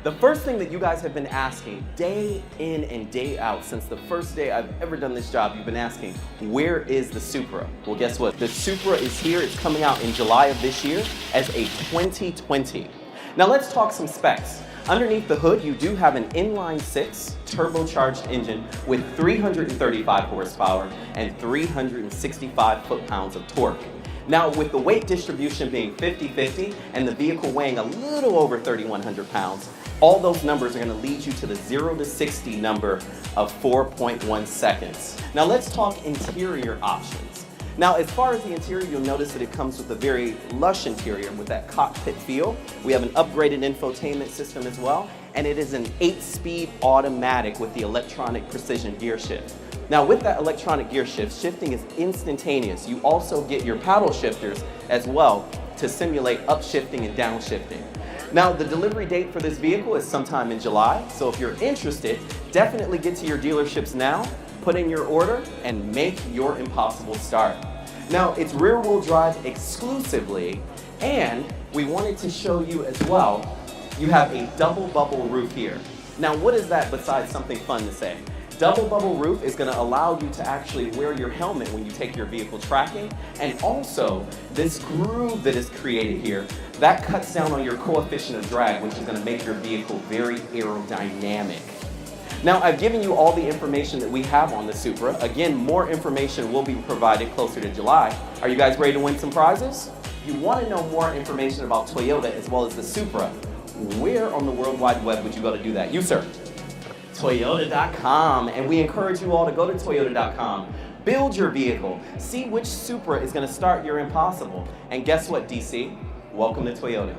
The first thing that you guys have been asking day in and day out since the first day I've ever done this job, you've been asking, where is the Supra? Well, guess what? The Supra is here. It's coming out in July of this year as a 2020. Now let's talk some specs. Underneath the hood, you do have an inline-6 turbocharged engine with 335 horsepower and 365 foot-pounds of torque. Now, with the weight distribution being 50-50 and the vehicle weighing a little over 3,100 pounds, all those numbers are going to lead you to the 0 to 60 number of 4.1 seconds. Now let's talk interior options. Now, as far as the interior, you'll notice that it comes with a very lush interior with that cockpit feel. We have an upgraded infotainment system as well, and it is an 8-speed automatic with the electronic precision gear shift. Now, with that electronic gear shift, shifting is instantaneous. You also get your paddle shifters as well to simulate upshifting and downshifting. Now, the delivery date for this vehicle is sometime in July, so if you're interested, definitely get to your dealerships now, put in your order, and make your impossible start. Now, it's rear-wheel drive exclusively, and we wanted to show you as well, you have a double bubble roof here. Now, what is that besides something fun to say? Double bubble roof is going to allow you to actually wear your helmet when you take your vehicle tracking, and also this groove that is created here, that cuts down on your coefficient of drag, which is going to make your vehicle very aerodynamic. Now, I've given you all the information that we have on the Supra. Again, more information will be provided closer to July. Are you guys ready to win some prizes? If you want to know more information about Toyota as well as the Supra, where on the World Wide Web would you go to do that? You, sir. Toyota.com, and we encourage you all to go to Toyota.com, build your vehicle, see which Supra is going to start your impossible, and guess what, DC? Welcome to Toyota.